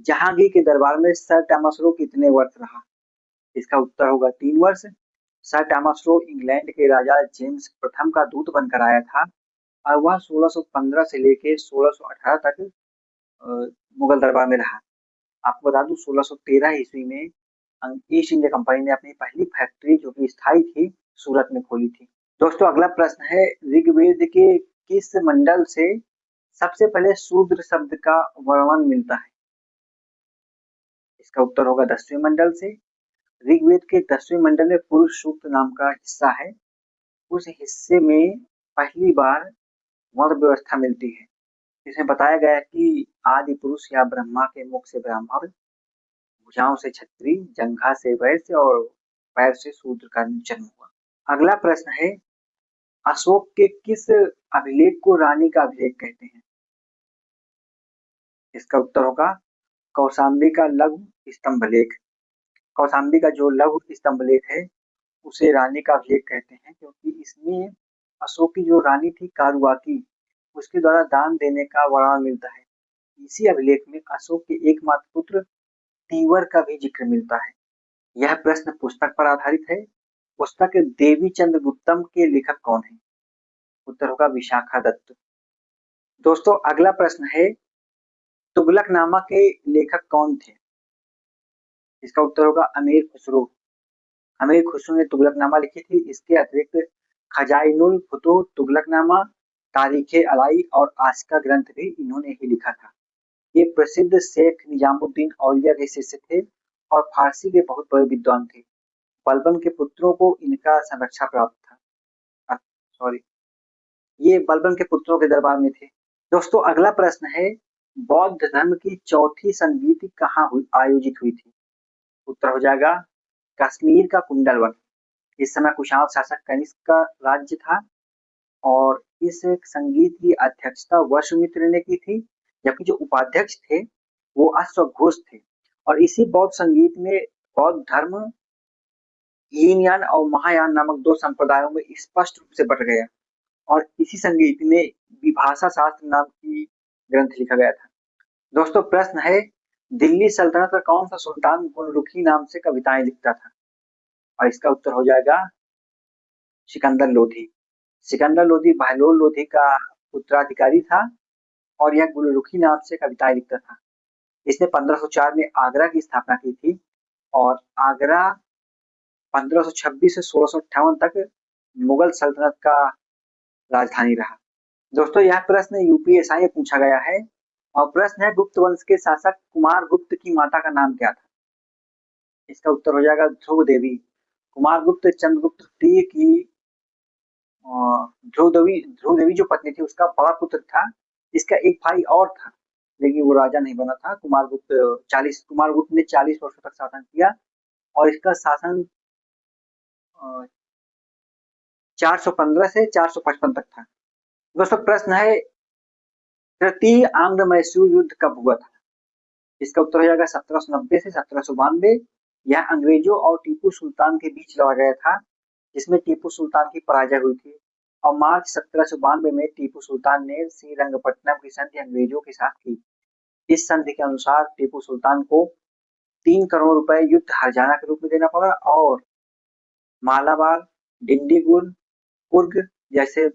जहांगीर के दरबार में सर टॉमस रो कितने वर्ष रहा? इसका उत्तर होगा 3 वर्ष। सर टॉमस रो इंग्लैंड के राजा जेम्स प्रथम का दूत बनकर आया था और वह 1615 से लेकर 1618 तक मुगल दरबार में रहा। आपको बता दूं 1613 ईस्वी में ईस्ट इंडिया कंपनी ने अपनी पहली फैक्ट्री जो कि स्थायी थी सूरत में खोली थी। दोस्तों अगला प्रश्न है, ऋग्वेद के किस मंडल से सबसे पहले शूद्र शब्द का वर्णन मिलता है? इसका उत्तर होगा 10वें मंडल से। ऋग्वेद के 10वें मंडल में पुरुष सूक्त नाम का हिस्सा है। उस हिस्से में पहली बार वर्ण व्यवस्था मिलती है। इसमें बताया गया है कि आदि पुरुष या ब्रह्मा के मुख से ब्राह्मण, भुजाओं से क्षत्रिय, जंघा से वैश्य और पैर से शूद्र का जन्म हुआ। अगला प्रश्न है, अशोक के किस अभिलेख को रानी का अभिलेख कहते हैं? इसका उत्तर होगा कौशाम्बी का लघु स्तंभलेख। कौशाम्बी का जो लघु स्तंभलेख है उसे रानी का अभिलेख कहते हैं, क्योंकि इसमें अशोक की जो रानी थी कारुबाकी, उसके द्वारा दान देने का वर्णन मिलता है। इसी अभिलेख में अशोक के एकमात्र पुत्र तीवर का भी जिक्र मिलता है। यह प्रश्न पुस्तक पर आधारित है। पुस्तक देवी चंद्रगुप्तम के लेखक कौन है? उत्तर होगा विशाखा दत्त। दोस्तों अगला प्रश्न है, तुगलकनामा के लेखक कौन थे? इसका उत्तर होगा अमीर खुसरो। अमीर खुसरो ने तुगलकनामा लिखी थी। इसके अतिरिक्त खजाइनुल फुतूह, तुगलकनामा, तारीखे अलाई और आशिका ग्रंथ भी इन्होंने ही लिखा था। ये प्रसिद्ध शेख निजामुद्दीन औलिया के शिष्य थे और फारसी के बहुत बड़े विद्वान थे। बलबन के पुत्रों को इनका संरक्षण प्राप्त था। सॉरी, ये बलबन के पुत्रों के दरबार में थे। दोस्तों अगला प्रश्न है, बौद्ध धर्म की चौथी संगीति कहाँ आयोजित हुई थी? उत्तर हो जाएगा कश्मीर का कुंडलवन। इस समय कुशाण शासक कनिष्क का राज्य था और इस संगीत की अध्यक्षता वसुमित्र ने की थी, जबकि जो उपाध्यक्ष थे वो अश्वघोष थे। और इसी बौद्ध संगीत में बौद्ध धर्म यीन यान और महायान नामक दो संप्रदायों में स्पष्ट रूप से बट गया और इसी संगीत में विभाषा शास्त्र नाम की ग्रंथ लिखा गया था। दोस्तों प्रश्न है, दिल्ली सल्तनत का कौन सा सुल्तान गुलरुखी नाम से कविताएं लिखता था? और इसका उत्तर हो जाएगा सिकंदर लोधी। सिकंदर लोधी बहलोल लोधी का उत्तराधिकारी था और यह गुलरुखी नाम से कविताएं लिखता था। इसने 1504 में आगरा की स्थापना की थी और आगरा 1526 से 1658 तक मुगल सल्तनत का राजधानी रहा। दोस्तों यह प्रश्न यूपीएसआई में पूछा गया है और प्रश्न है, गुप्त वंश के शासक कुमार गुप्त की माता का नाम क्या था? इसका उत्तर हो जाएगा ध्रुव देवी। कुमार गुप्त चंद्रगुप्त तृतीय की ध्रुव देवी जो पत्नी थी उसका बड़ा पुत्र था। इसका एक भाई और था लेकिन वो राजा नहीं बना था। कुमार गुप्त ने 40 वर्षों तक शासन किया और इसका शासन 415 से 455 तक था। दोस्तों प्रश्न है, तृतीय आंग्ल मैसूर युद्ध कब हुआ था? इसका उत्तर हो जाएगा 1790 से 1792। यह अंग्रेजों और टीपू सुल्तान के बीच लड़ा गया था, जिसमें टीपू सुल्तान की पराजय हुई थी और मार्च 1792 में टीपू सुल्तान ने श्रीरंगपट्टनम की संधि अंग्रेजों के साथ की। इस संधि के अनुसार टीपू सुल्तान को 3 करोड़ रुपए युद्ध हर्जाना के रूप में देना पड़ा और मालाबार, डिंडीगुल, कुर्ग जैसे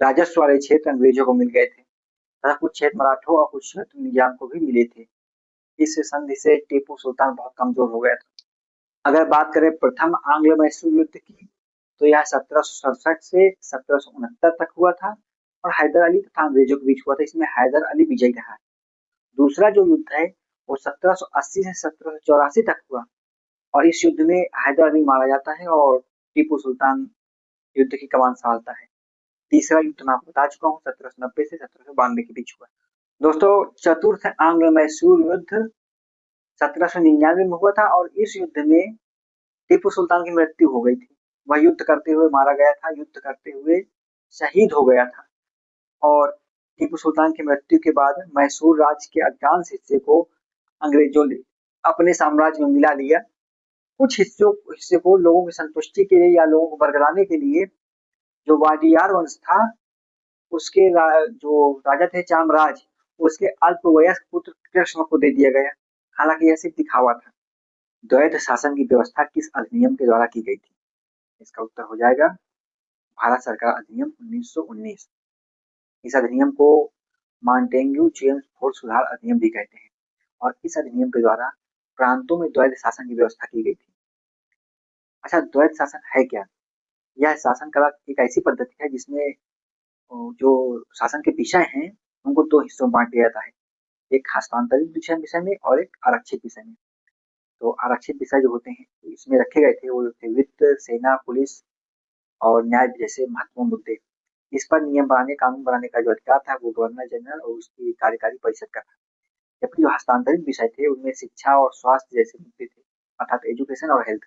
राजस्व वाले क्षेत्र अंग्रेजों को मिल गए थे तथा कुछ क्षेत्र मराठों और कुछ क्षेत्र निजाम को भी मिले थे। इस संधि से टीपू सुल्तान बहुत कमजोर हो गया था। अगर बात करें प्रथम आंग्ल मैसूर युद्ध की तो यह 1767 से 1769 तक हुआ था और हैदर अली तथा अंग्रेजों के बीच हुआ था। इसमें हैदर अली विजयी रहा है। दूसरा जो युद्ध है वो 1780 से 1784 तक हुआ और इस युद्ध में हैदर अली मारा जाता है और टीपू सुल्तान युद्ध की कमान संभालता है। तीसरा युद्ध मैं आपको बता चुका हूँ 1790 से 1792 के बीच हुआ। दोस्तों चतुर्थ आंग्ल मैसूर युद्ध 1799 में हुआ था और इस युद्ध में टीपू सुल्तान की मृत्यु हो गई थी। वह युद्ध करते हुए मारा गया था, युद्ध करते हुए शहीद हो गया था और टीपू सुल्तान की मृत्यु के बाद मैसूर राज्य के अधिकांश हिस्से को अंग्रेजों ने अपने साम्राज्य में मिला लिया। कुछ हिस्से को लोगों की संतुष्टि के लिए या लोगों को बरगलाने के लिए जो वाडियार वंश था उसके जो राजा थे चामराज, उसके अल्पवयस्क पुत्र कृष्ण को दे दिया गया। हालांकि यह सिर्फ दिखावा था। द्वैत शासन की व्यवस्था किस अधिनियम के द्वारा की गई थी? इसका उत्तर हो जाएगा भारत सरकार अधिनियम 1919। इस अधिनियम को मॉन्टेग्यू जेम्स फोर्ड सुधार अधिनियम भी कहते हैं और इस अधिनियम के द्वारा प्रांतों में द्वैत शासन की व्यवस्था की गई थी। अच्छा, द्वैत शासन है क्या? यह शासन कला एक ऐसी पद्धति है जिसमें जो शासन के विषय हैं उनको दो हिस्सों में बांट दिया जाता है, एक हस्तांतरित विषय विषय में और एक आरक्षित विषय में। तो आरक्षित विषय जो होते हैं इसमें रखे गए थे वो थे वित्त, सेना, पुलिस और न्याय जैसे महत्वपूर्ण मुद्दे। इस पर नियम बनाने, कानून बनाने का जो अधिकार था वो गवर्नर जनरल और उसकी कार्यकारी परिषद का था। जबकि जो हस्तांतरित विषय थे उनमें शिक्षा और स्वास्थ्य जैसे मुद्दे थे, अर्थात एजुकेशन और हेल्थ,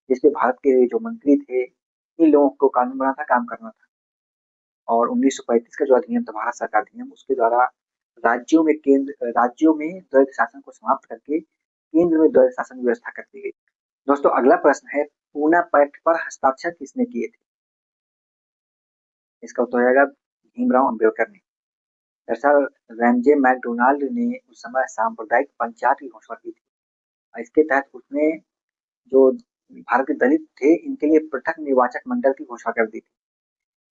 जिसपे भारत के जो मंत्री थे इन लोगों को कानून बनाना था, काम करना था। और 1935 का जो अधिनियम था भारत सरकार अधिनियम, उसके द्वारा राज्यों में द्वैत शासन को समाप्त करके केंद्र में द्वैत शासन की व्यवस्था कर दी गई। दोस्तों अगला प्रश्न है, पूना पैक्ट पर हस्ताक्षर किसने किए थे? इसका उत्तर हो जाएगा भीमराव अम्बेडकर ने। दरअसल रैमजे मैकडोनाल्ड ने उस समय सांप्रदायिक पंचायत की घोषणा की थी। इसके तहत उसने जो भारत के दलित थे इनके लिए पृथक निर्वाचक मंडल की घोषणा कर दी थी,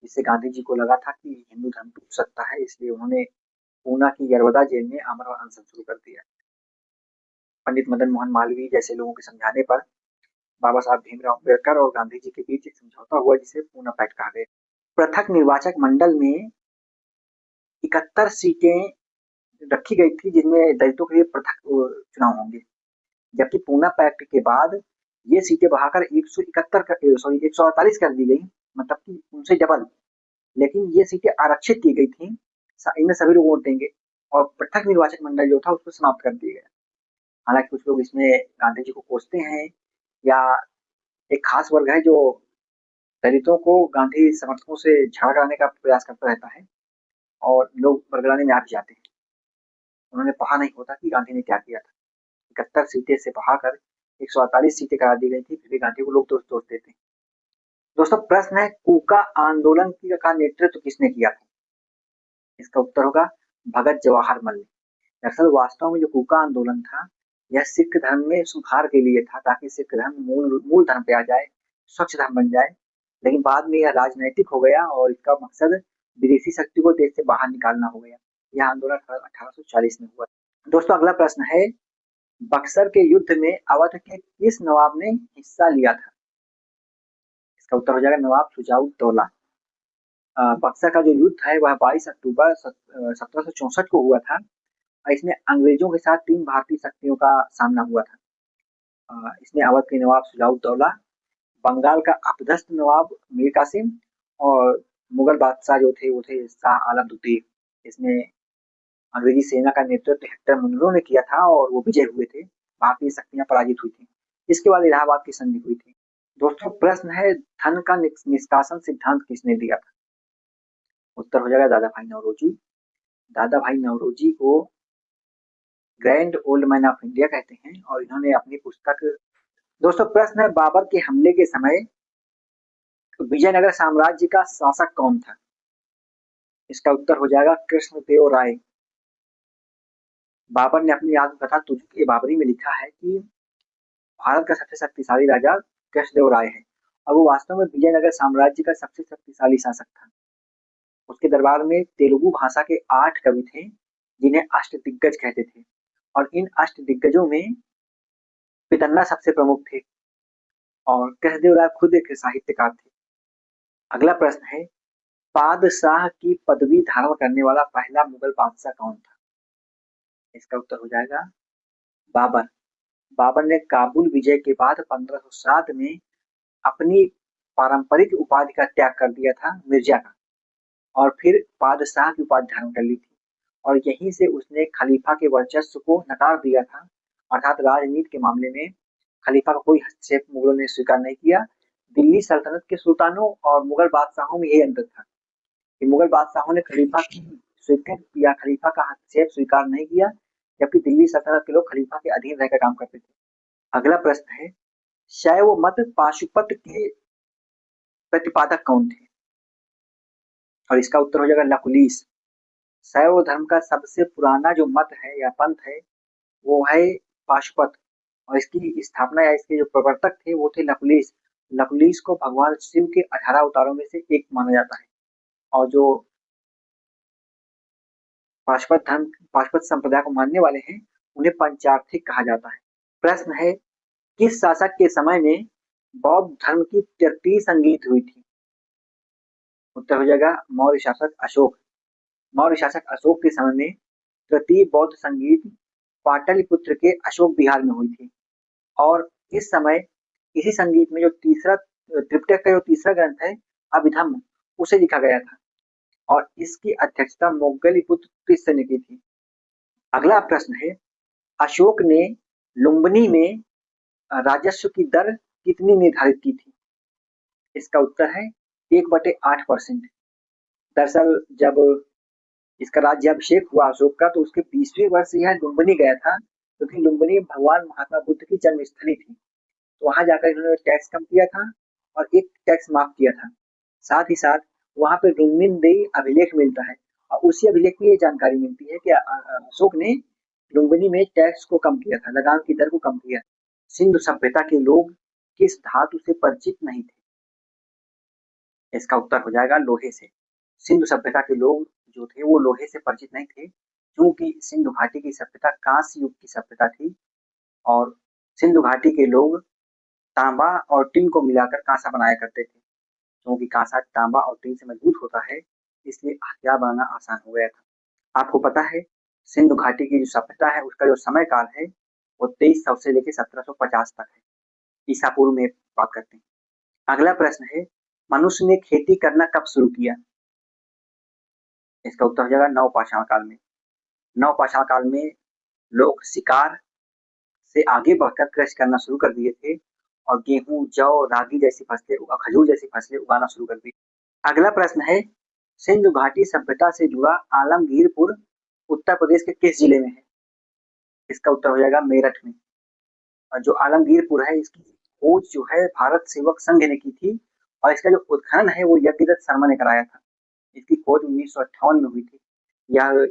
जिससे गांधी जी को लगा था कि हिंदू धर्म टूट सकता है, इसलिए उन्होंने पूना की यरवदा जेल में आमरण अनशन शुरू कर दिया। पंडित मदन मोहन मालवीय जैसे लोगों के समझाने पर बाबा साहब भीमराव अम्बेडकर और गांधी जी के बीच एक समझौता हुआ जिसे पूना पैक्ट कहा गया। पृथक निर्वाचक मंडल में 71 सीटें रखी गई थी जिनमें दलितों के लिए पृथक चुनाव होंगे, जबकि पूना पैक्ट के बाद ये सीटें बढ़ाकर 148 कर दी गई, मतलब कि उनसे डबल। लेकिन ये सीटें आरक्षित की गई थी, इनमें सभी लोग वोट देंगे, और पृथक निर्वाचक मंडल जो था उसको समाप्त कर दिया गया। हालांकि कुछ लोग इसमें गांधी जी को कोसते हैं, या एक खास वर्ग है जो दलितों को गांधी समर्थकों से झगड़ा कराने का प्रयास करता रहता है और लोग बरगलाने में आ भी जाते हैं। उन्होंने पढ़ा नहीं होता कि गांधी ने क्या किया था। 71 सीटें से बढ़ाकर 148 सीटें करा दी गई थी, फिर भी गांधी को लोग दोष देते हैं। दोस्तों प्रश्न है, कूका आंदोलन का नेतृत्व किसने किया था? इसका उत्तर होगा भगत जवाहर मल्ल। दरअसल वास्तव में जो कूका आंदोलन था यह सिख धर्म में सुधार के लिए था, ताकि सिख धर्म मूल धर्म पे आ जाए, स्वच्छ धर्म बन जाए। लेकिन बाद में यह राजनैतिक हो गया और इसका मकसद विदेशी शक्ति को देश से बाहर निकालना हो गया। यह आंदोलन 1840 में हुआ। दोस्तों अगला प्रश्न है, बक्सर के युद्ध में अवध के किस नवाब ने हिस्सा लिया था? इसका उत्तर हो जाएगा नवाब शुजाउद्दौला। बक्सर का जो युद्ध है वह 22 अक्टूबर 1764 को हुआ था और इसमें अंग्रेजों के साथ 3 भारतीय शक्तियों का सामना हुआ था। इसमें अवध के नवाब शुजाउद्दौला, बंगाल का अपदस्थ नवाब मीर कासिम और मुगल बादशाह जो थे वो थे शाह आलम द्वितीय। इसमें अंग्रेजी सेना का नेतृत्व हेक्टर मुनरो ने किया था और वो विजय हुए थे, भारतीय शक्तियां पराजित हुई थी। इसके बाद इलाहाबाद की संधि हुई थी। दोस्तों प्रश्न है, धन का निष्कासन सिद्धांत किसने दिया था? उत्तर हो जाएगा दादा भाई नौरोजी। दादा भाई नौरोजी को grand old man of India कहते हैं और इन्होंने अपनी पुस्तक। दोस्तों प्रश्न है, बाबर के हमले के समय विजयनगर साम्राज्य का शासक कौन था? इसका उत्तर हो जाएगा कृष्णदेव राय। बाबर ने अपनी आत्मकथा तुजुक-ए-बाबरी में लिखा है कि भारत का सबसे शक्तिशाली राजा कृष्णदेव राय है और वो वास्तव में विजयनगर साम्राज्य का सबसे शक्तिशाली शासक था। उसके दरबार में तेलुगु भाषा के 8 कवि थे जिन्हें अष्टदिग्गज कहते थे और इन अष्टदिग्गजों में पितन्ना सबसे प्रमुख थे और कृष्णदेव राय खुद एक साहित्यकार थे। अगला प्रश्न है, बादशाह की पदवी धारण करने वाला पहला मुगल बादशाह कौन था? इसका उत्तर हो जाएगा बाबर। बाबर ने काबुल विजय के बाद 1507 में अपनी पारंपरिक उपाधि का त्याग कर दिया था मिर्जा का, और फिर बादशाह की उपाधि धारण कर ली थी और यहीं से उसने खलीफा के वर्चस्व को नकार दिया था। अर्थात राजनीति के मामले में खलीफा का कोई हस्तक्षेप मुगलों ने स्वीकार नहीं किया। दिल्ली सल्तनत के सुल्तानों और मुगल बादशाहों में यही अंतर था कि मुगल बादशाहों ने खलीफा की स्वीकृत या खलीफा का हस्तक्षेप स्वीकार नहीं किया, जबकि दिल्ली सल्तनत के लोग खलीफा के अधीन रहकर काम करते थे। अगला प्रश्न है, शैव मत पाशुपत के प्रतिपादक कौन थे? और इसका उत्तर हो जाएगा लकुलिश। शैव धर्म का सबसे पुराना जो मत है या पंथ है वो है पाशुपत, और इसकी स्थापना या इसके जो प्रवर्तक थे वो थे लकुलिश। लकुलिश को भगवान शिव के 18 अवतारों में से एक माना जाता है। और जो पाशुपत धर्म पाशुपत संप्रदाय को मानने वाले हैं उन्हें पंचार्थिक कहा जाता है। प्रश्न है, किस शासक के समय में बौद्ध धर्म की तृतीय संगीत हुई थी? उत्तर हो जाएगा मौर्य शासक अशोक। मौर्य शासक अशोक के समय में तृतीय बौद्ध संगीत पाटलिपुत्र के अशोक विहार में हुई थी। और इस समय इसी संगीत में जो तीसरा त्रिपिटक का जो तीसरा ग्रंथ है अभिधम्म, उसे लिखा गया था और इसकी अध्यक्षता मोगलिपुत्र तिस्स ने की थी। अगला प्रश्न है, अशोक ने लुम्बिनी में राजस्व की दर कितनी निर्धारित की थी? इसका उत्तर है 1/8%। दरअसल जब इसका राज्याभिषेक हुआ अशोक का तो उसके 20वें वर्ष यह लुम्बिनी गया था, क्योंकि लुम्बिनी भगवान महात्मा बुद्ध की जन्मस्थली थी। तो वहां जाकर इन्होंने टैक्स कम किया था और एक टैक्स माफ किया था। साथ ही साथ वहां पे रुक्मिणीदेवी अभिलेख मिलता है और उसी अभिलेख में ये जानकारी मिलती है कि अशोक ने लुम्बिनी में टैक्स को कम किया था, लगान की दर को कम किया। सिंधु सभ्यता के लोग किस धातु से परिचित नहीं थे? इसका उत्तर हो जाएगा लोहे से। सिंधु सभ्यता के लोग जो थे वो लोहे से परिचित नहीं थे, क्योंकि सिंधु घाटी की सभ्यता कांस्य युग की सभ्यता थी और सिंधु घाटी के लोग तांबा और टिन को मिलाकर कांसा बनाया करते थे। क्योंकि कांसा तांबा और टिन से मजबूत होता है, इसलिए हथियार बनाना आसान हो गया था। आपको पता है सिंधु घाटी की जो सभ्यता है उसका जो समय काल है वो 2300 से लेकर 1750 तक है। ईसा पूर्व में बात करते हैं। अगला प्रश्न है, मनुष्य ने खेती करना कब शुरू किया? इसका उत्तर हो जाएगा नवपाषाण काल में। नवपाषाण काल में लोग शिकार से आगे बढ़कर कृषि करना शुरू कर दिए थे और गेहूं, जौ, रागी जैसी फसलें, खजूर जैसी फसलें उगाना शुरू कर दी। अगला प्रश्न है, सिंधु घाटी सभ्यता से जुड़ा आलमगीरपुर उत्तर प्रदेश के किस जिले में है? इसका उत्तर हो जाएगा मेरठ में। और जो आलमगीरपुर है इसकी खोज जो है भारत सेवक संघ ने की थी और इसका जो उत्खनन है वो यज्ञदत्त शर्मा ने कराया था। इसकी खोज 1958 में हुई थी। यह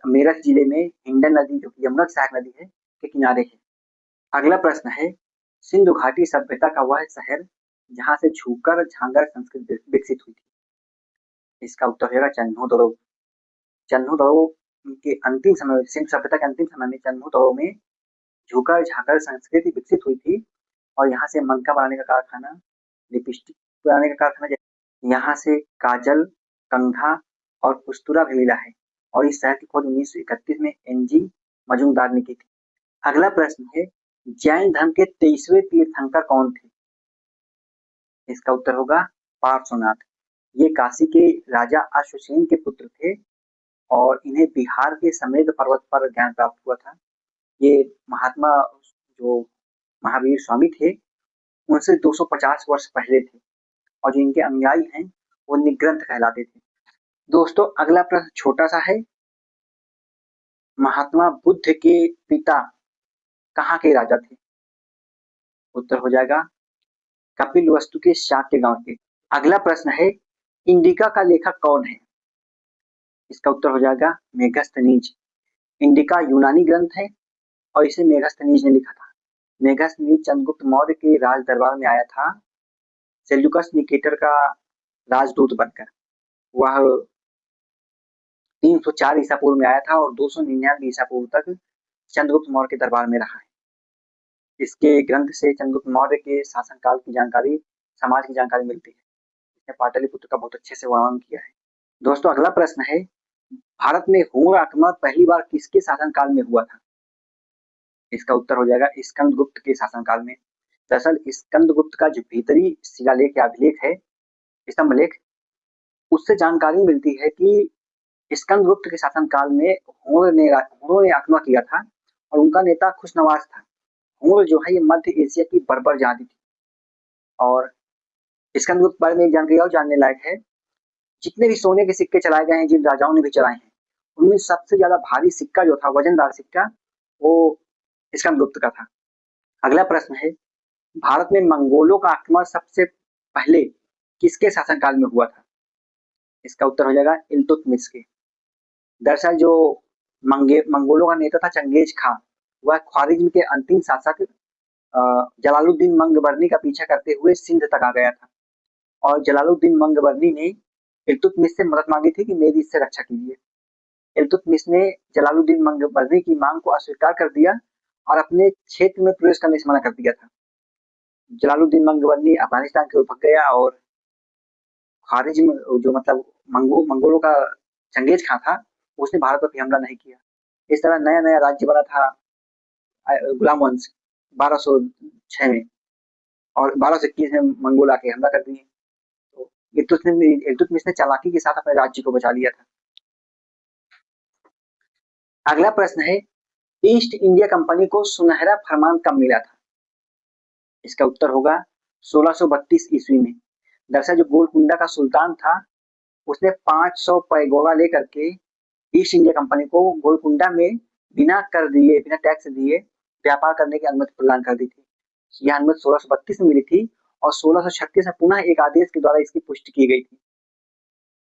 मेरठ जिले में हिंडन नदी जो यमुना सहायक नदी है के किनारे है। अगला प्रश्न है, सिंधु घाटी सभ्यता का वह शहर जहां से झूकर झांगर संस्कृति विकसित हुई थी? इसका उत्तर होगा चन्होदरो। चन्होदरो के अंतिम समय सिंधु सभ्यता के अंतिम समय में चन्होदरो में झूकर झांगर संस्कृति विकसित हुई थी और यहाँ से मनका बनाने का कारखाना, लिपस्टिक बनाने का कारखाना, यहाँ से काजल, कंघा और उस्तुरा भी मिला है और इस शहर की खोज 1931 में एनजी मजूमदार ने की थी। अगला प्रश्न है, जैन धर्म के 23वें तीर्थंकर कौन थे? इसका उत्तर होगा पार्श्वनाथ। ये काशी के राजा अश्वसेन के पुत्र थे और इन्हें बिहार के समेध पर्वत पर ज्ञान प्राप्त हुआ था। ये महात्मा जो महावीर स्वामी थे उनसे 250 वर्ष पहले थे और जो इनके अनुयायी हैं वो निग्रंथ कहलाते थे। दोस्तों अगला प्रश्न छोटा सा है, महात्मा बुद्ध के पिता कहाँ के राजा थे? उत्तर हो जाएगा कपिलवस्तु के शाक्य गांव के। अगला प्रश्न है, इंडिका का लेखक कौन है? इसका उत्तर हो जाएगा मेगस्थनीज। इंडिका यूनानी ग्रंथ है और इसे मेगस्थनीज ने लिखा था। मेगस्थनीज चंद्रगुप्त मौर्य के राज दरबार में आया था सेल्यूकस निकेटर का राजदूत बनकर। वह 304 ईसा पूर्व में आया था और 299 ईसा पूर्व तक चंद्रगुप्त मौर्य के दरबार में रहा है। इसके ग्रंथ से चंद्रगुप्त मौर्य के शासनकाल की जानकारी, समाज की जानकारी मिलती है। इसने पाटलिपुत्र का बहुत अच्छे से वर्णन किया है। दोस्तों अगला प्रश्न है, भारत में हुण आक्रमण पहली बार किसके शासनकाल में हुआ था? इसका उत्तर हो जाएगा स्कंदगुप्त के शासनकाल में। दरअसल स्कंदगुप्त का जो भीतरी शिलालेख या अभिलेख है, स्तंभलेख, उससे जानकारी मिलती है कि स्कंदगुप्त के शासनकाल में हुण ने आक्रमण किया था और उनका नेता खुशनवाज था। हुण जो है ये मध्य एशिया की बर्बर जाति थी और स्कंदगुप्त बारे में एक जानकारी और जानने लायक है, जितने भी सोने के सिक्के चलाए गए हैं, जिन राजाओं ने भी चलाए हैं, उनमें सबसे ज्यादा भारी सिक्का जो था, वजनदार सिक्का, वो स्कंदगुप्त का था। अगला प्रश्न है, भारत में मंगोलों का आक्रमण सबसे पहले किसके शासनकाल में हुआ था? इसका उत्तर हो जाएगा इल्तुतमिश के। दरअसल जो मंगोलों का नेता था चंगेज खां, वह ख्वारिज्म के अंतिम शासक जलालुद्दीन मंगबरनी का पीछा करते हुए सिंध तक आ गया था। और जलालुद्दीन मंगबरनी ने इल्तुतमिश से मदद मांगी थी कि मेरी इससे रक्षा कीजिए। इल्तुतमिश ने जलालुद्दीन मंगबरनी की मांग को अस्वीकार कर दिया और अपने क्षेत्र में प्रवेश करने से मना कर दिया था। जलालुद्दीन मंगबरनी अफगानिस्तान की ओर भग गया और खारिज्म जो मतलब मंगोलों का चंगेज खां था, उसने भारत पर भी हमला नहीं किया। इस तरह नया नया राज्य बना था गुलाम वंश 1206 में, और 1221 में मंगोल आके हमला कर दिए। तो इल्तुतमिश ने चालाकी के साथ अपने राज्य को बचा लिया था। अगला प्रश्न है, ईस्ट इंडिया कंपनी को सुनहरा फरमान कब मिला था? इसका उत्तर होगा 1632 ईस्वी में। दरअसल जो गोलकुंडा का सुल्तान था, उसने 500 पैगोडा लेकर के ईस्ट इंडिया कंपनी को गोलकुंडा में बिना कर दिए, बिना टैक्स दिए व्यापार करने की अनुमति प्रदान कर दी थी। यह अनुमति 1632 में मिली थी और 1636 में पुनः एक आदेश के द्वारा इसकी पुष्टि की गई थी।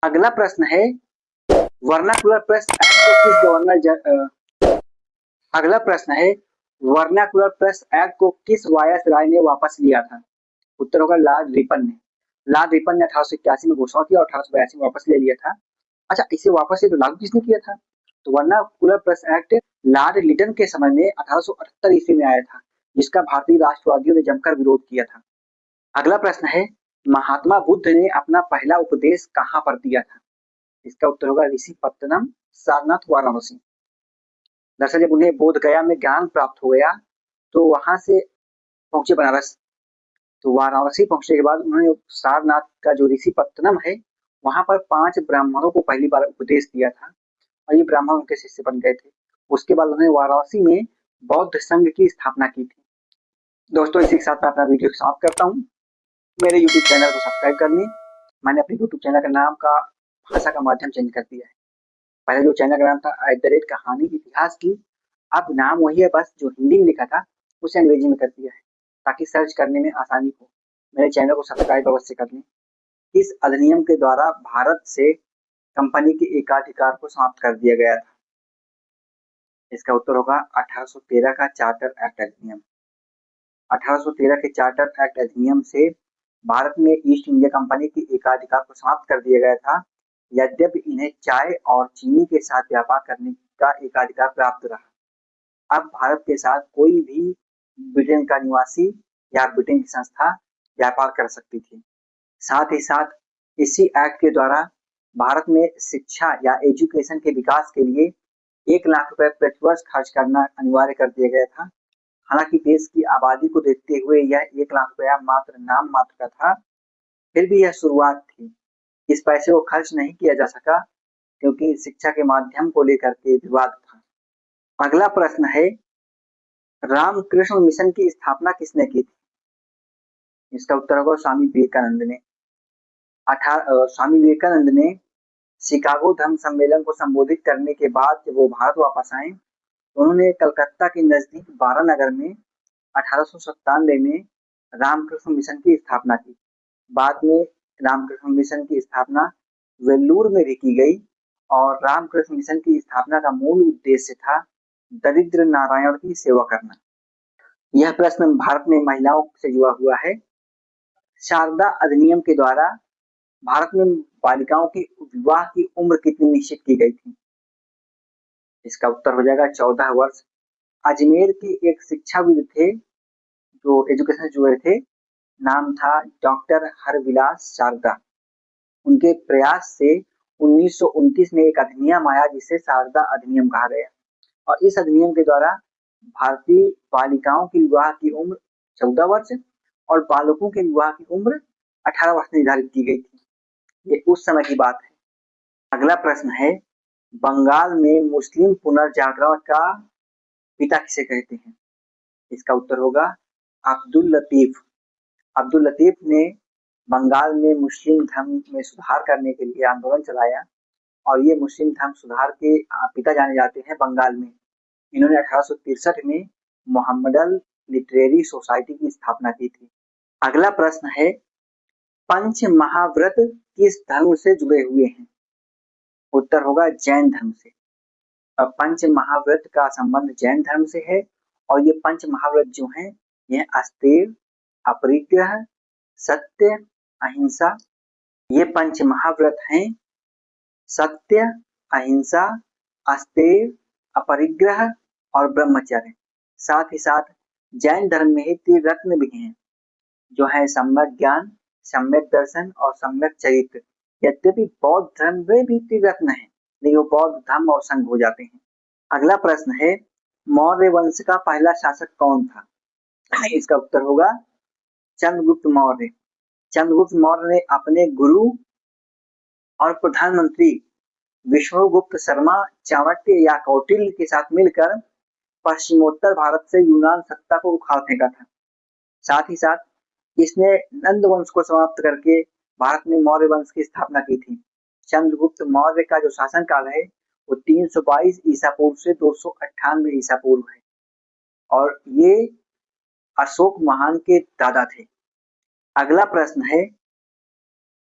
अगला प्रश्न है, वर्नाकुलर प्रेस एक्ट को किस गवर्नर अगला प्रश्न है, वर्नाकुलर प्रेस एक्ट को किस वायसराय ने वापस लिया था? उत्तर होगा लॉर्ड रिपन ने। लॉर्ड रिपन ने 1881 में घोषणा की और 1882 में वापस ले लिया था। अच्छा, इसे वापस से तो लागू किसने किया था? तो vernacular press act Lord Lytton के समय में 1878 ईस्वी में आया था, जिसका भारतीय राष्ट्रवादियों ने जमकर विरोध किया था। अगला प्रश्न है, महात्मा बुद्ध ने अपना पहला उपदेश कहाँ पर दिया था? इसका उत्तर होगा ऋषिपत्तनम, सारनाथ, वाराणसी। दरअसल जब उन्हें बोध गया में ज्ञान प्राप्त हो गया तो वहां से पहुंचे बनारस। तो वाराणसी पहुंचने के बाद उन्होंने सारनाथ का जो ऋषिपत्तनम है, वहां पर 5 ब्राह्मणों को पहली बार उपदेश दिया था और ये ब्राह्मण उनके शिष्य बन गए थे। उसके बाद उन्होंने वाराणसी में बौद्ध संघ की स्थापना की थी। दोस्तों, इसी के साथ मैं अपना वीडियो समाप्त करता हूँ। मेरे यूट्यूब चैनल को सब्सक्राइब कर लें। मैंने अपने यूट्यूब चैनल का नाम का भाषा का माध्यम चेंज कर दिया है। पहले जो चैनल का नाम था @कहानी इतिहास की, अब नाम वही है, बस जो हिंदी में लिखा था उसे अंग्रेजी में कर दिया है ताकि सर्च करने में आसानी हो। मेरे चैनल को सब्सक्राइब अवश्य कर लें। इस अधिनियम के द्वारा भारत से कंपनी के एकाधिकार को समाप्त कर दिया गया था। इसका उत्तर होगा 1813 का चार्टर एक्ट अधिनियम। 1813 के चार्टर एक्ट अधिनियम से भारत में ईस्ट इंडिया कंपनी के एकाधिकार को समाप्त कर दिया गया था। यद्यपि इन्हें चाय और चीनी के साथ व्यापार करने का एकाधिकार प्राप्त रहा। अब भारत के साथ कोई भी ब्रिटेन का निवासी या ब्रिटेन की संस्था व्यापार कर सकती थी। साथ ही साथ इसी एक्ट के द्वारा भारत में शिक्षा या एजुकेशन के विकास के लिए 1 लाख रुपए प्रति वर्ष खर्च करना अनिवार्य कर दिया गया था। हालांकि देश की आबादी को देखते हुए यह 1 लाख रुपया मात्र नाम मात्र का था, फिर भी यह शुरुआत थी। इस पैसे को खर्च नहीं किया जा सका क्योंकि शिक्षा के माध्यम को लेकर के विवाद था। अगला प्रश्न है, रामकृष्ण मिशन की स्थापना किसने की थी? इसका उत्तर होगा स्वामी विवेकानंद ने। स्वामी विवेकानंद ने शिकागो धर्म सम्मेलन को संबोधित करने के बाद जब वो भारत वापस आए, तो उन्होंने कलकत्ता के नजदीक बारानगर में 1897 में रामकृष्ण मिशन की स्थापना की। बाद में रामकृष्ण मिशन की स्थापना वेल्लूर में भी की गई और रामकृष्ण मिशन की स्थापना का मूल उद्देश्य था दरिद्र नारायण की सेवा करना। यह प्रश्न भारत में महिलाओं से जुड़ा हुआ है। शारदा अधिनियम के द्वारा भारत में बालिकाओं की विवाह की उम्र कितनी निश्चित की गई थी? इसका उत्तर हो जाएगा 14 वर्ष। अजमेर के एक शिक्षाविद थे जो एजुकेशन से जुड़े थे, नाम था डॉक्टर हरविलास शारदा। उनके प्रयास से 1929 में एक अधिनियम आया जिसे शारदा अधिनियम कहा गया और इस अधिनियम के द्वारा भारतीय बालिकाओं की विवाह की उम्र 14 वर्ष और बालकों के विवाह की उम्र 18 वर्ष निर्धारित की गई थी। ये उस समय की बात है। अगला प्रश्न है, बंगाल में मुस्लिम पुनर्जागरण का पिता किसे कहते हैं? इसका उत्तर होगा अब्दुल लतीफ। अब्दुल लतीफ ने बंगाल में मुस्लिम धर्म में सुधार करने के लिए आंदोलन चलाया और ये मुस्लिम धर्म सुधार के पिता जाने जाते हैं बंगाल में। इन्होंने 1863 में मोहम्मडन लिटरेरी सोसाइटी की स्थापना की थी। अगला प्रश्न है, पंच महाव्रत किस धर्म से जुड़े हुए हैं? उत्तर होगा जैन धर्म से। अब पंच महाव्रत का संबंध जैन धर्म से है और ये पंच महाव्रत जो हैं ये अस्तेय, अपरिग्रह, सत्य, अहिंसा, ये पंच महाव्रत हैं। सत्य, अहिंसा, अस्तेय, अपरिग्रह और ब्रह्मचर्य। साथ ही साथ जैन धर्म में ही त्रिरत्न भी हैं जो है सम्यक ज्ञान, सम्यक दर्शन और सम्यक चरित्र। यद्यपि बौद्ध धर्म में भी त्रिरत्न है लेकिन वो बौद्ध धर्म और संघ हो जाते हैं। अगला प्रश्न है मौर्य वंश का पहला शासक कौन था? इसका उत्तर होगा चंद्रगुप्त मौर्य। चंद्रगुप्त मौर्य ने अपने गुरु और प्रधानमंत्री विष्णुगुप्त शर्मा चाणक्य या कौटिल्य के साथ मिलकर पश्चिमोत्तर भारत से यूनान सत्ता को उखाड़ फेंका था। साथ ही साथ इसने नंद वंश को समाप्त करके भारत में मौर्य वंश की स्थापना की थी। चंद्रगुप्त मौर्य का जो शासन काल है वो 322 ईसा पूर्व से 298 ईसा पूर्व है और ये अशोक महान के दादा थे। अगला प्रश्न है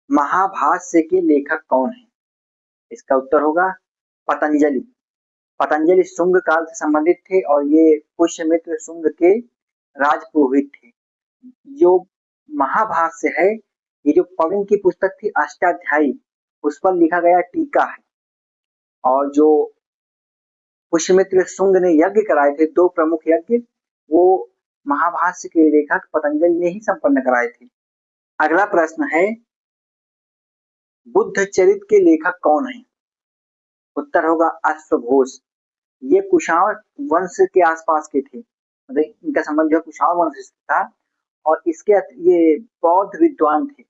महाभाष्य के लेखक कौन है? इसका उत्तर होगा पतंजलि। पतंजलि शुंग काल से संबंधित थे और ये पुष्यमित्र शुंग के राजपुरोहित थे। जो महाभाष्य है ये जो पौराणिक की पुस्तक थी अष्टाध्यायी उस पर लिखा गया टीका है और जो पुष्यमित्र शुंग ने यज्ञ कराए थे 2 प्रमुख यज्ञ वो महाभाष्य के लेखक पतंजलि ने ही संपन्न कराए थे। अगला प्रश्न है बुद्ध चरित्र के लेखक कौन है? उत्तर होगा अश्वघोष। ये कुषाण वंश के आसपास के थे, मतलब इनका संबंध जो है कुषाण वंश से था और ये बौद्ध विद्वान थे।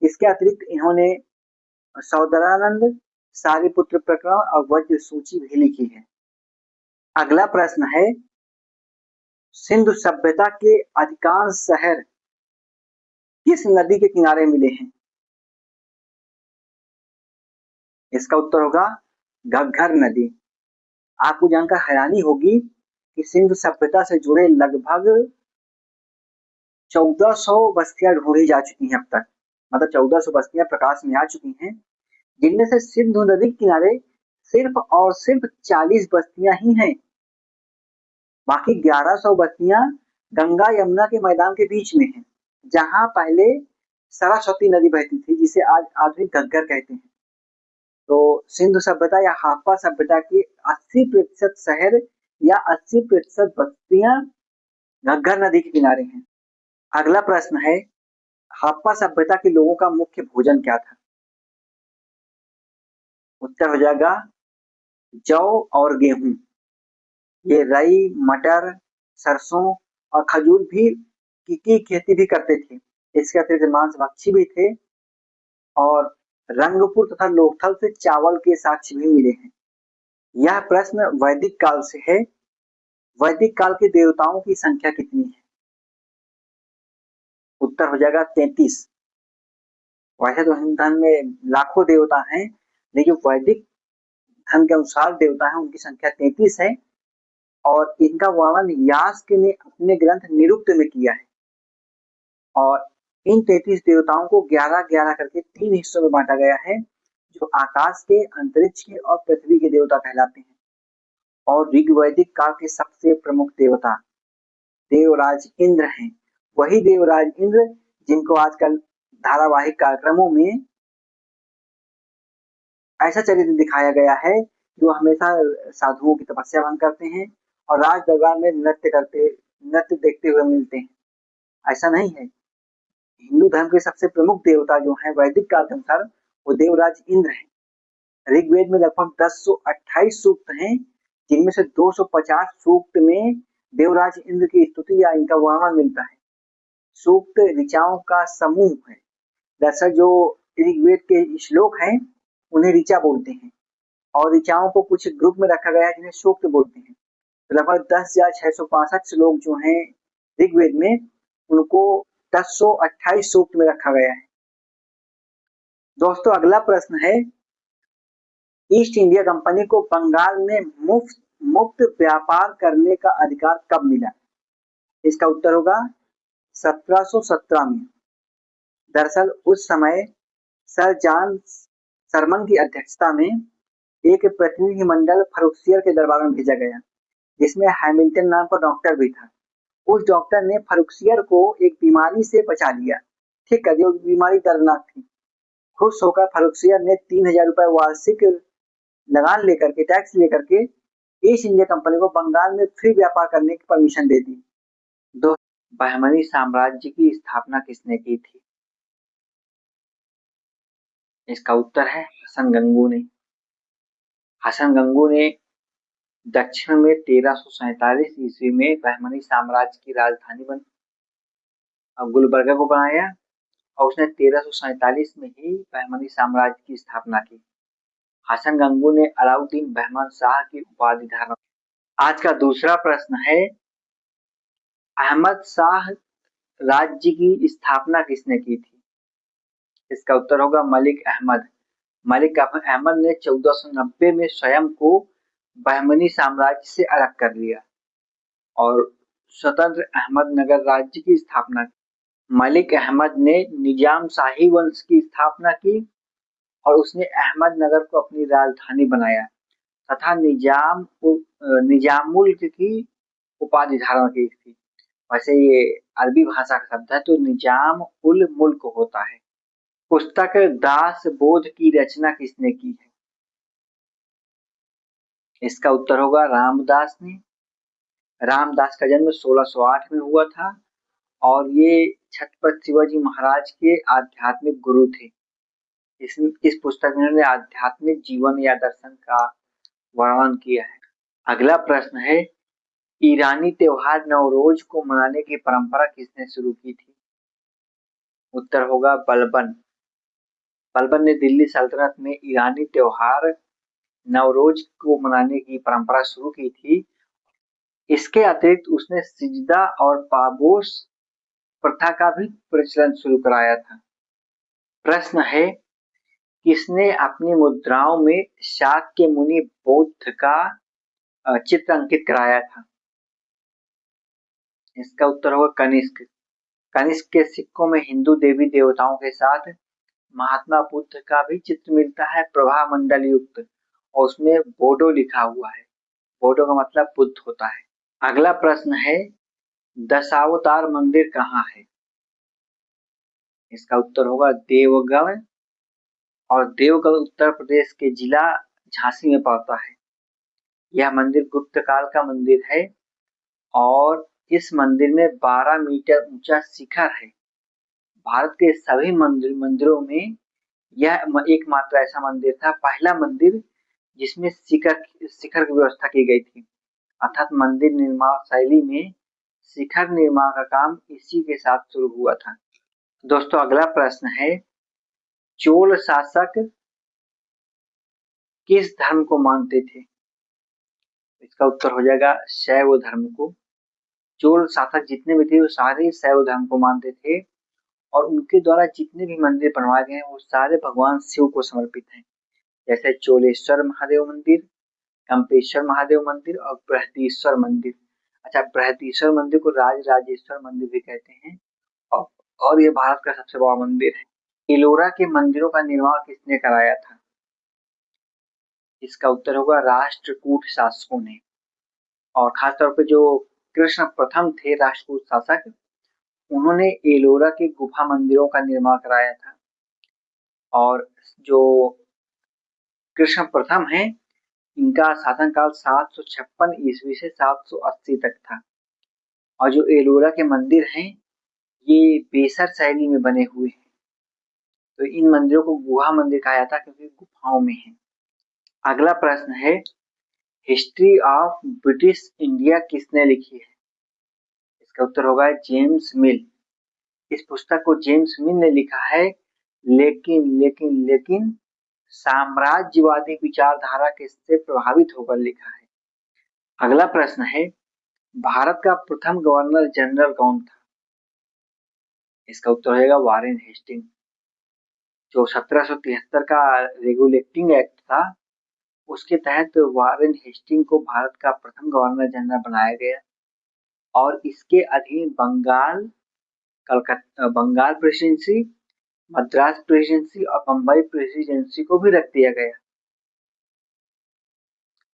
इसके अतिरिक्त इन्होंने सौंदरानंद, सारिपुत्र प्रकरण और वज्र सूची भी लिखी है। अगला प्रश्न है सिंधु सभ्यता के अधिकांश शहर किस नदी के किनारे मिले हैं? इसका उत्तर होगा घग्गर नदी। आपको जानकर हैरानी होगी कि सिंधु सभ्यता से जुड़े लगभग 1400 बस्तियां ढूंढी जा चुकी हैं अब तक, मतलब 1400 बस्तियां प्रकाश में आ चुकी हैं जिनमें से सिंधु नदी के किनारे सिर्फ और सिर्फ 40 बस्तियां ही हैं। बाकी 1100 बस्तियां गंगा यमुना के मैदान के बीच में हैं जहां पहले सरस्वती नदी बहती थी जिसे आज आधुनिक घग्गर कहते हैं। तो सिंधु सभ्यता या हड़प्पा सभ्यता की 80% शहर या 80% बस्तियां घग्गर नदी के किनारे हैं। अगला प्रश्न है हड़प्पा सभ्यता के लोगों का मुख्य भोजन क्या था? उत्तर हो जाएगा जौ और गेहूं। ये राई, मटर, सरसों और खजूर भी की खेती भी करते थे। इसके अतिरिक्त मांस भक्षी भी थे और रंगपुर तथा लोकथल से चावल के साक्ष्य भी मिले हैं। यह प्रश्न वैदिक काल से है। वैदिक काल के देवताओं की संख्या कितनी है? उत्तर हो जाएगा 33। वैसे तो हिंदू धर्म में लाखों देवता हैं लेकिन वैदिक धर्म के अनुसार देवता हैं उनकी संख्या 33 है और इनका वर्णन यास्क ने अपने ग्रंथ निरुक्त में किया है और इन 33 देवताओं को 11-11 करके 3 हिस्सों में बांटा गया है जो आकाश के, अंतरिक्ष के और पृथ्वी के देवता कहलाते हैं। और ऋग्वैदिक काल के सबसे प्रमुख देवता देवराज इंद्र हैं। वही देवराज इंद्र जिनको आजकल धारावाहिक कार्यक्रमों में ऐसा चरित्र दिखाया गया है जो हमेशा साधुओं की तपस्या भंग करते हैं और राज दरबार में नृत्य देखते हुए मिलते हैं। ऐसा नहीं है। हिंदू धर्म के सबसे प्रमुख देवता जो हैं वैदिक काल के अनुसार वो देवराज इंद्र हैं। ऋग्वेद में लगभग 1028 सूक्त हैं जिनमें से 250 सूक्त में देवराज इंद्र की स्तुति या इनका वर्णन मिलता है। सूक्त ऋचाओं का समूह है। दरअसल जो ऋग्वेद के श्लोक हैं उन्हें ऋचा बोलते हैं और ऋचाओं को कुछ ग्रुप में रखा गया है जिन्हें सूक्त बोलते हैं। तो लगभग 10,665 श्लोक जो हैं ऋग्वेद में उनको 1028 सूक्त में रखा गया है। दोस्तों अगला प्रश्न है ईस्ट इंडिया कंपनी को बंगाल में मुक्त व्यापार करने का अधिकार कब मिला? इसका उत्तर होगा 1717 में। दरअसल उस समय सर जॉन सरमन की अध्यक्षता में एक प्रतिनिधिमंडल फर्रुखियर के दरबार में भेजा गया, जिसमें हैमिल्टन नाम का डॉक्टर भी था। उस डॉक्टर ने फर्रुखियर को एक बीमारी से बचा लिया, ठीक है, जो बीमारी दर्दनाक थी। खुश होकर फर्रुखियर ने 3000 रुपए वार्षिक लगान लेकर के, टैक्स लेकर के ईस्ट इंडिया कंपनी को बंगाल में फ्री व्यापार करने की परमिशन दे दी। दो, बहमनी साम्राज्य की स्थापना किसने की थी? इसका उत्तर है हसन गंगू ने। हसन गंगू ने दक्षिण में 1347 ईस्वी में बहमनी साम्राज्य की राजधानी गुलबर्गा को बनाया, और उसने 1347 में ही बहमनी साम्राज्य की स्थापना की। हसन गंगू ने अलाउद्दीन बहमन शाह की उपाधि धारण। आज का दूसरा प्रश्न है, अहमद शाह राज्य की स्थापना किसने की थी? इसका उत्तर होगा मलिक अहमद। मलिक अहमद ने 1490 में स्वयं को बहमनी साम्राज्य से अलग कर लिया और स्वतंत्र अहमदनगर राज्य की स्थापना की। मलिक अहमद ने निजाम शाही वंश की स्थापना की और उसने अहमदनगर को अपनी राजधानी बनाया तथा निजामुल्क की उपाधि धारण की थी। वैसे ये अरबी भाषा का शब्द है, तो निजाम उल मुल्क होता है। पुस्तक दास बोध की रचना किसने की है? इसका उत्तर होगा रामदास ने। रामदास का जन्म 1608 में हुआ था और ये छत्रपति शिवाजी महाराज के आध्यात्मिक गुरु थे। इस पुस्तक में उन्होंने आध्यात्मिक जीवन या दर्शन का वर्णन किया है। अगला प्रश्न है, ईरानी त्योहार नवरोज को मनाने की परंपरा किसने शुरू की थी? उत्तर होगा बलबन। बलबन ने दिल्ली सल्तनत में ईरानी त्योहार नवरोज को मनाने की परंपरा शुरू की थी। इसके अतिरिक्त उसने सिजदा और पाबोस प्रथा का भी प्रचलन शुरू कराया था। प्रश्न है, किसने अपनी मुद्राओं में शाक्य मुनि बौद्ध का चित्र अंकित कराया था? इसका उत्तर होगा कनिष्क। कनिष्क के सिक्कों में हिंदू देवी देवताओं के साथ महात्मा बुद्ध का भी चित्र मिलता है, प्रभा मंडल युक्त, और उसमें बोडो लिखा हुआ है। बोडो का मतलब बुद्ध होता है। अगला प्रश्न है, दशावतार मंदिर कहाँ है? इसका उत्तर होगा देवगढ़, और देवगढ़ उत्तर प्रदेश के जिला झांसी में पड़ता है। यह मंदिर गुप्त काल का मंदिर है और इस मंदिर में 12 मीटर ऊंचा शिखर है। भारत के सभी मंदिरों में यह एकमात्र ऐसा मंदिर था, पहला मंदिर जिसमें शिखर की व्यवस्था की गई थी। अर्थात मंदिर निर्माण शैली में शिखर निर्माण का काम इसी के साथ शुरू हुआ था। दोस्तों, अगला प्रश्न है, चोल शासक किस धर्म को मानते थे? इसका उत्तर हो जाएगा शैव धर्म को। चोल शासक जितने भी थे वो सारे शैव धर्म को मानते थे और उनके द्वारा जितने भी मंदिर बनवाए गए हैं वो सारे भगवान शिव को समर्पित हैं। जैसे चोलेश्वर महादेव मंदिर, कंपेश्वर महादेव मंदिर और बृहदीश्वर मंदिर। अच्छा, बृहदीश्वर मंदिर को राजराजेश्वर मंदिर भी कहते हैं और ये भारत का सबसे बड़ा मंदिर है। एलोरा के मंदिरों का निर्माण किसने कराया था? इसका उत्तर होगा राष्ट्रकूट शासकों ने, और खासतौर पर जो कृष्ण प्रथम थे राष्ट्रकूट शासक, उन्होंने एलोरा के गुफा मंदिरों का निर्माण कराया था। और जो कृष्ण प्रथम है, इनका शासनकाल 756 ईस्वी से 780 तक था। और जो एलोरा के मंदिर हैं ये बेसर शैली में बने हुए हैं, तो इन मंदिरों को गुहा मंदिर कहा जाता है क्योंकि गुफाओं में है। अगला प्रश्न है, हिस्ट्री ऑफ ब्रिटिश इंडिया किसने लिखी है? इसका उत्तर होगा जेम्स मिल। इस पुस्तक को जेम्स मिल ने लिखा है, लेकिन साम्राज्यवादी विचारधारा से प्रभावित होकर लिखा है। अगला प्रश्न है, भारत का प्रथम गवर्नर जनरल कौन था? इसका उत्तर होगा वारेन हेस्टिंग। जो 1773 का रेगुलेटिंग एक्ट था उसके तहत वारेन हेस्टिंग को भारत का प्रथम गवर्नर जनरल बनाया गया और इसके अधीन बंगाल प्रेसिडेंसी, मद्रास प्रेसिडेंसी और बम्बई प्रेसिडेंसी को भी रख दिया गया।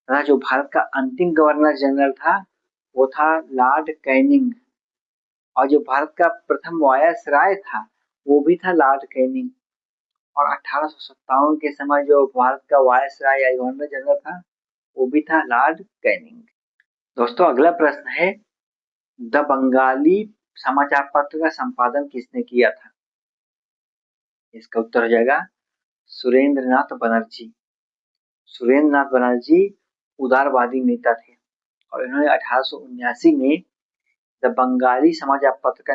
तथा जो भारत का अंतिम गवर्नर जनरल था वो था लॉर्ड कैनिंग, और जो भारत का प्रथम वायसराय था वो भी था लॉर्ड कैनिंग। और 1857 के समय जो भारत का वायसराय या गवर्नर जनरल था वो भी था लॉर्ड कैनिंग। दोस्तों अगला प्रश्न है, द बंगाली समाचार पत्र का संपादन किसने किया था? इसका उत्तर हो जाएगा सुरेंद्र नाथ बनर्जी। सुरेंद्र नाथ बनर्जी उदारवादी नेता थे और इन्होंने 1879 में द बंगाली समाचार पत्र का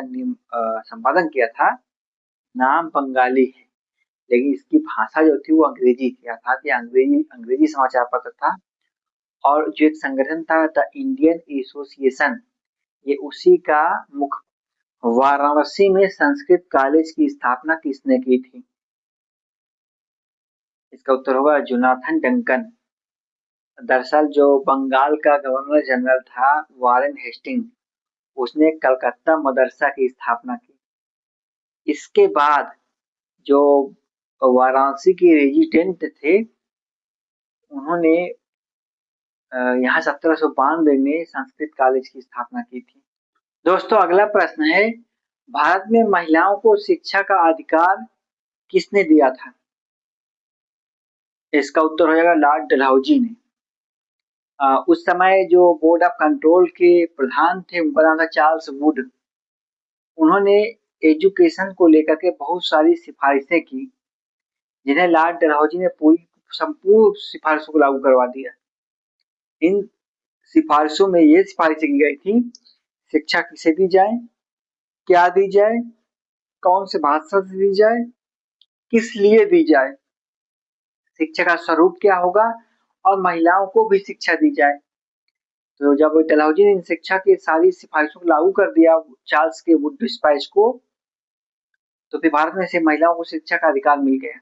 संपादन किया था। नाम बंगाली है लेकिन इसकी भाषा जो थी वो अंग्रेजी थी, अर्थात ये अंग्रेजी समाचार पत्र था। और जो एक संगठन था द इंडियन एसोसिएशन, ये उसी का मुख्य। वाराणसी में संस्कृत कॉलेज की स्थापना किसने की थी? इसका उत्तर होगा जोनाथन डंकन। दरअसल जो बंगाल का गवर्नर जनरल था वारेन हेस्टिंग, उसने कलकत्ता मदरसा की स्थापना की। इसके बाद जो वाराणसी के रेजिडेंट थे उन्होंने यहाँ 1792 में संस्कृत कॉलेज की स्थापना की थी। दोस्तों अगला प्रश्न है, भारत में महिलाओं को शिक्षा का अधिकार किसने दिया था? इसका उत्तर हो जाएगा लॉर्ड डलहौजी ने। उस समय जो बोर्ड ऑफ कंट्रोल के प्रधान थे उनका नाम था चार्ल्स वुड। उन्होंने एजुकेशन को लेकर के बहुत सारी सिफारिशें की जिन्हें लॉर्ड डलहौजी ने पूरी संपूर्ण सिफारिशों को लागू करवा दिया। इन सिफारिशों में ये सिफारिशें की गई थी, शिक्षा किसे दी जाए, क्या दी जाए, कौन से भाषा से दी जाए, किस लिए दी जाए, शिक्षा का स्वरूप क्या होगा और महिलाओं को भी शिक्षा दी जाए। तो जब डलहौजी ने शिक्षा की सारी सिफारिशों को लागू कर दिया चार्ल्स के वुड डिस्पैच को, तो फिर भारत में से महिलाओं को शिक्षा का अधिकार मिल गया।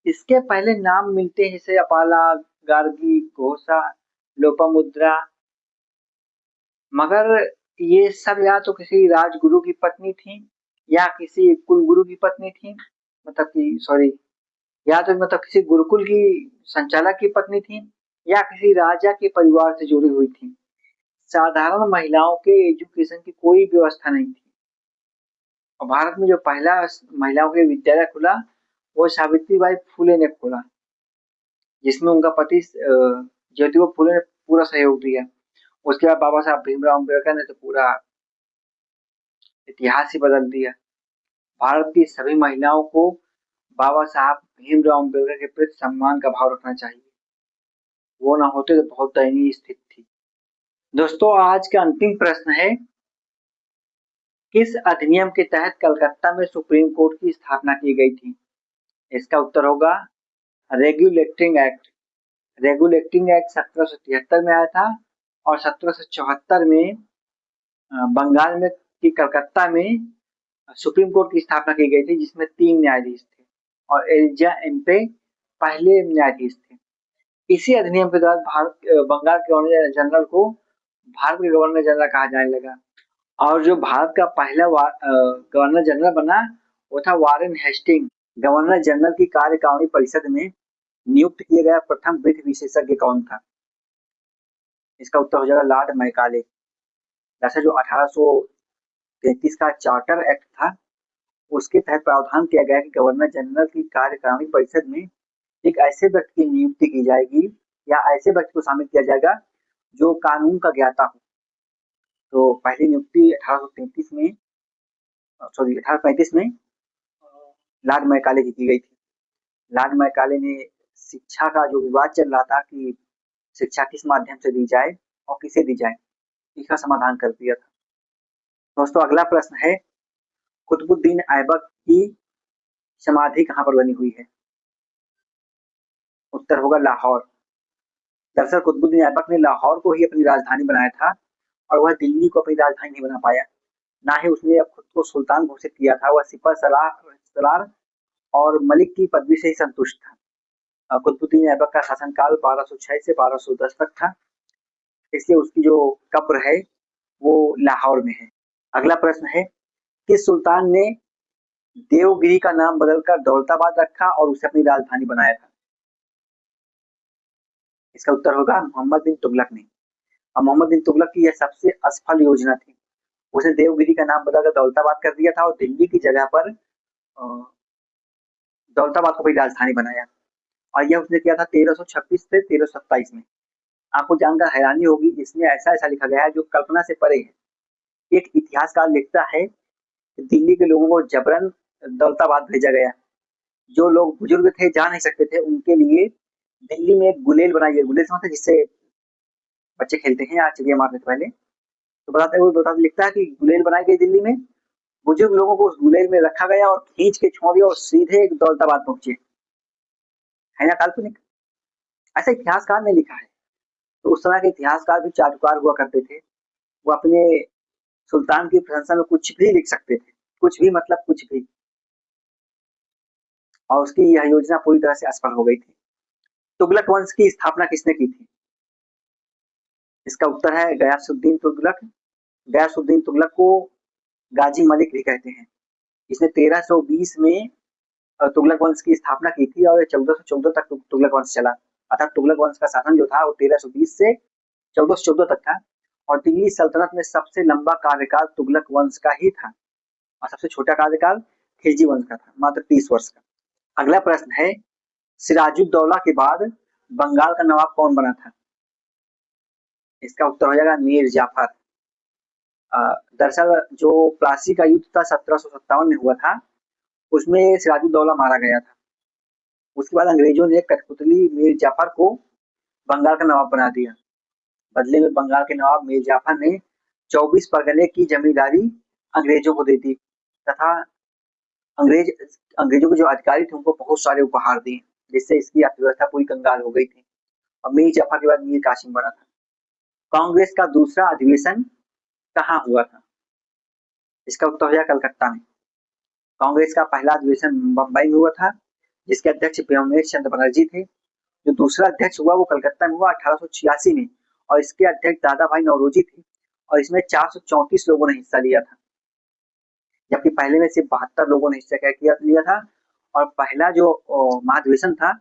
इसके पहले नाम मिलते हैं जैसे अपाला, गार्गी, घोषा, लोपामुद्रा, मगर ये सब या तो किसी राजगुरु की पत्नी थी या किसी कुलगुरु की पत्नी थी, मतलब कि सॉरी, या तो मतलब किसी गुरुकुल की संचालक की पत्नी थी या किसी राजा के परिवार से जुड़ी हुई थी। साधारण महिलाओं के एजुकेशन की कोई व्यवस्था नहीं थी। और भारत में जो पहला महिलाओं के विद्यालय खुला वो सावित्रीबाई फुले ने खोला, जिसमें उनका पति ज्योतिबा फुले ने पूरा सहयोग दिया। उसके बाद बाबा साहब भीमराव अम्बेडकर ने तो पूरा इतिहास ही बदल दिया। भारत की सभी महिलाओं को बाबा साहब भीमराव अम्बेडकर के प्रति सम्मान का भाव रखना चाहिए, वो ना होते तो बहुत दयनीय स्थिति थी। दोस्तों आज का अंतिम प्रश्न है, किस अधिनियम के तहत कलकत्ता में सुप्रीम कोर्ट की स्थापना की गई थी? इसका उत्तर होगा रेगुलेटिंग एक्ट। रेगुलेटिंग एक्ट 1773 में आया था और 1774 में बंगाल में की कलकत्ता में सुप्रीम कोर्ट की स्थापना की गई थी, जिसमें 3 न्यायाधीश थे और एलिजा एम्पे पहले न्यायाधीश थे। इसी अधिनियम के तहत बंगाल के गवर्नर जनरल को भारत के गवर्नर जनरल कहा जाने लगा। और जो भारत का पहला गवर्नर जनरल बना वो था वारेन हेस्टिंग। गवर्नर जनरल की कार्यकारिणी परिषद में नियुक्त किया गया प्रथम वित्त विशेषज्ञ कौन था? इसका उत्तर हो जाएगा लॉर्ड मैकाले। वैसे जो 1833 का चार्टर एक्ट था उसके तहत प्रावधान किया गया कि गवर्नर जनरल की कार्यकारिणी परिषद में एक ऐसे व्यक्ति की नियुक्ति की जाएगी या ऐसे व्यक्ति को शामिल किया जाएगा जो कानून का ज्ञाता हो। तो पहली नियुक्ति 1835 में लॉर्ड मैकाले की गई थी। लॉर्ड मैकाले ने शिक्षा का जो विवाद चल रहा था कि शिक्षा किस माध्यम से दी जाए और किसे दी जाए, इसका समाधान कर दिया था। दोस्तों अगला प्रश्न है, कुतुबुद्दीन ऐबक की समाधि कहाँ पर बनी हुई है? उत्तर होगा लाहौर। दरअसल कुतुबुद्दीन ऐबक ने लाहौर को ही अपनी राजधानी बनाया था और वह दिल्ली को अपनी राजधानी नहीं बना पाया। ना ही उसने खुद को सुल्तान घोषित किया था, वह सिपह सलार और मलिक की पदवी से ही संतुष्ट था। कुतुबुद्दीन ऐबक का शासनकाल 1206 से 1210 तक था, इसलिए उसकी जो कब्र है वो लाहौर में है। अगला प्रश्न है, किस सुल्तान ने देवगिरी का नाम बदलकर दौलताबाद रखा और उसे अपनी राजधानी बनाया था? इसका उत्तर होगा मोहम्मद बिन तुगलक ने। और मोहम्मद बिन तुगलक की यह सबसे असफल योजना थी। उसने देवगिरी का नाम बदलकर दौलताबाद कर दिया था और दिल्ली की जगह पर दौलताबाद को भी राजधानी बनाया। और यह उसने किया था 1326 से 1327 में। आपको जानकर हैरानी होगी, इसमें ऐसा ऐसा लिखा गया है जो कल्पना से परे है। एक इतिहासकार लिखता है कि दिल्ली के लोगों को जबरन दौलताबाद भेजा गया। जो लोग बुजुर्ग थे, जा नहीं सकते थे, उनके लिए दिल्ली में एक गुलेल बनाई गई। गुलेल समझते हैं, जिससे बच्चे खेलते हैं या चिड़िया मारने से पहले। तो बताते लिखता है कि गुलेल बनाई गई दिल्ली में, बुजुर्ग लोगों को उस गुलेल में रखा गया और खींच के छोड़ दिया और सीधे दौलताबाद पहुंचे। है ना काल्पनिक? ऐसा इतिहासकार ने लिखा है। तो उस समय के इतिहासकार भी चाटुकार हुआ करते थे। वो अपने सुल्तान की प्रशंसा में कुछ भी लिख सकते थे, कुछ भी मतलब कुछ भी। और उसकी यह योजना पूरी तरह से असफल हो गई थी। तुगलक वंश की स्थापना किसने की थी? इसका उत्तर है गयासुद्दीन तुगलक। गयासुद्दीन तुगलक को गाजी मलिक भी कहते हैं। इसने 1320 में तुगलक वंश की स्थापना की थी और 1414 तक तुगलक वंश चला। अर्थात तुगलक वंश का शासन जो था वो 1320 से 1414 तक था। और दिल्ली सल्तनत में सबसे लंबा कार्यकाल तुगलक वंश का ही था और सबसे छोटा कार्यकाल खिलजी वंश का था, मात्र 30 वर्ष का। अगला प्रश्न है, सिराजुद्दौला के बाद बंगाल का नवाब कौन बना था? इसका उत्तर हो जाएगा मीर जाफर। दरअसल जो प्लासी का युद्ध था 1757 में हुआ था, उसमें सिराजुद्दौला मारा गया था। उसके बाद अंग्रेजों ने कठपुतली मीर जाफर को बंगाल का नवाब बना दिया। बदले में बंगाल के नवाब मीर जाफर ने 24 परगने की जमींदारी अंग्रेजों को दे दी तथा अंग्रेज अंग्रेजों के जो अधिकारी थे उनको बहुत सारे उपहार दिए, जिससे इसकी अर्थव्यवस्था पूरी कंगाल हो गई थी। और मीर जाफर के बाद मीर कासिम बना था। कांग्रेस का दूसरा अधिवेशन कहाँ हुआ था? इसका उत्तर हो जाएगा कलकत्ता में। कांग्रेस का पहला अधिवेशन बम्बई में हुआ था, जिसके अध्यक्ष व्योमकेश चंद्र बनर्जी थे। जो दूसरा अध्यक्ष हुआ वो कलकत्ता में हुआ 1886 में और इसके अध्यक्ष दादा भाई नौरोजी थे और इसमें 434 लोगों ने हिस्सा लिया था, जबकि पहले में सिर्फ 72 लोगों ने हिस्सा लिया था। और पहला जो महाधिवेशन था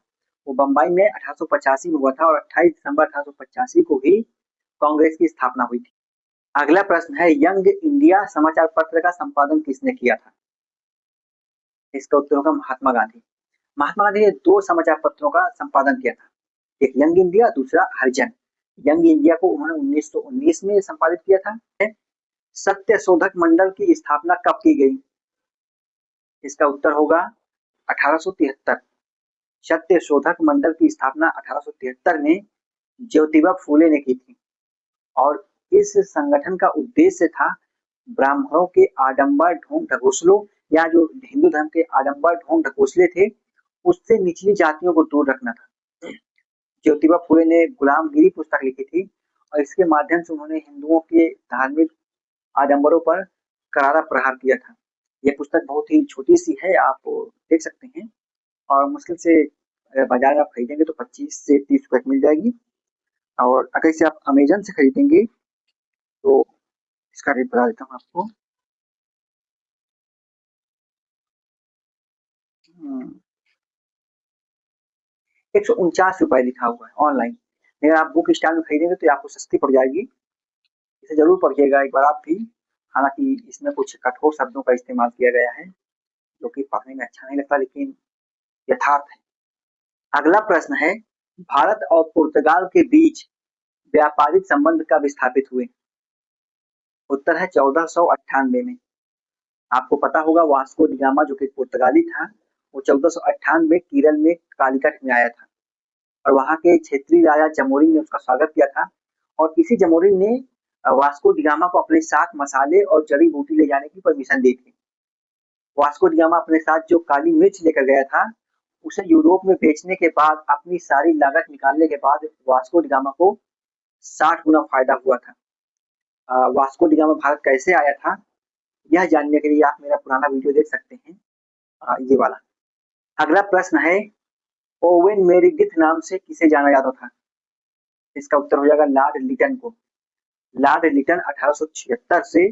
वो बम्बई में 1885 में हुआ था और 28 दिसंबर 1885 को ही कांग्रेस की स्थापना हुई थी। अगला प्रश्न है, यंग इंडिया समाचार पत्र का संपादन किसने किया था? इसका उत्तर होगा महात्मा गांधी। महात्मा गांधी ने 2 समाचार पत्रों का संपादन किया था, एक यंग इंडिया, दूसरा हरिजन। यंग इंडिया को उन्होंने 1919 में संपादित किया था। सत्य शोधक मंडल की स्थापना कब की गई? इसका उत्तर होगा 1873। सत्य शोधक मंडल की स्थापना 1873 में ज्योतिबा फूले ने की थी और इस संगठन का उद्देश्य था ब्राह्मणों के आडंबर ढोंग ढकोसलों या जो हिंदू धर्म के आडंबर ढोंग ढकोसले थे उससे निचली जातियों को दूर रखना था। ज्योतिबा फूले ने गुलामगिरी पुस्तक लिखी थी और इसके माध्यम से उन्होंने हिंदुओं के धार्मिक आडंबरों पर करारा प्रहार किया था। यह पुस्तक बहुत ही छोटी सी है, आप देख सकते हैं और मुश्किल से बाजार में आप खरीदेंगे तो 25 से 30 रुपए मिल जाएगी। और अगर इसे आप अमेजन से खरीदेंगे तो इसका रेट बता देता हूँ आपको। 149 रुपए लिखा हुआ है ऑनलाइन। अगर आप बुक स्टॉल में खरीदेंगे तो आपको सस्ती पड़ जाएगी। इसे जरूर पढ़िएगा एक बार आप भी। हालांकि इसमें कुछ कठोर शब्दों का इस्तेमाल किया गया है जो कि पढ़ने में अच्छा नहीं लगता, लेकिन यथार्थ है। अगला प्रश्न है, भारत और पुर्तगाल के बीच व्यापारिक संबंध कब स्थापित हुए? उत्तर है 1498 में। आपको पता होगा वास्को डी गामा जो कि पुर्तगाली था, वो 1498 में केरल में कालीकट में आया था और वहां के क्षेत्रीय राजा जमोरिन ने उसका स्वागत किया था। और इसी जमोरिन ने वास्को डी गामा को अपने साथ मसाले और जड़ी बूटी ले जाने की परमिशन दी थी। वास्को डी गामा अपने साथ जो काली मिर्च लेकर गया था उसे यूरोप में बेचने के बाद अपनी सारी लागत निकालने के बाद वास्को डी गामा को 60 गुना फायदा हुआ था। वास्को डी गामा भारत कैसे आया था यह जानने के लिए आप मेरा पुराना वीडियो देख सकते हैं, ये वाला। अगला प्रश्न है, ओवेन मेरिडिथ नाम से किसे जाना जाता था? इसका उत्तर हो जाएगा लॉर्ड लिटन को। लॉर्ड लिटन 1876 से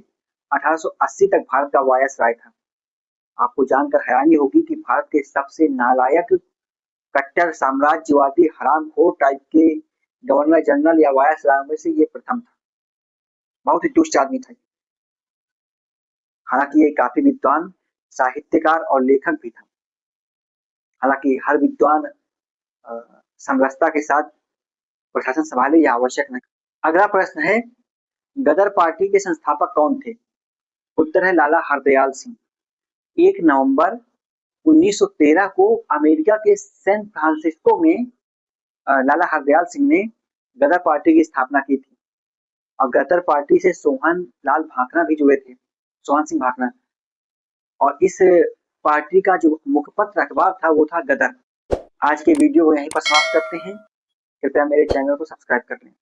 1880 तक भारत का वायसराय था। आपको जानकर हैरानी होगी कि भारत के सबसे नालायक, कट्टर साम्राज्यवादी, हरामखोर टाइप के गवर्नर जनरल या वायसराय में से ये प्रथम था। बहुत ही दुष्ट आदमी था। हालांकि ये काफी विद्वान साहित्यकार और लेखक भी था। हालांकि हर विद्वान समरसता के साथ प्रशासन संभाले यह आवश्यक नहीं। अगला प्रश्न है, गदर पार्टी के संस्थापक कौन थे? उत्तर है लाला हरदयाल सिंह। 1 नवंबर 1913 को अमेरिका के सैन फ्रांसिस्को में लाला हरदयाल सिंह ने गदर पार्टी की स्थापना की थी। और गदर पार्टी से सोहन लाल भाकरा भी जुड़े थे, सोहन सिंह भाकरा। और इस पार्टी का जो मुखपत्र अखबार था वो था गदर। आज के वीडियो को यहीं पर समाप्त करते हैं। कृपया मेरे चैनल को सब्सक्राइब कर लें।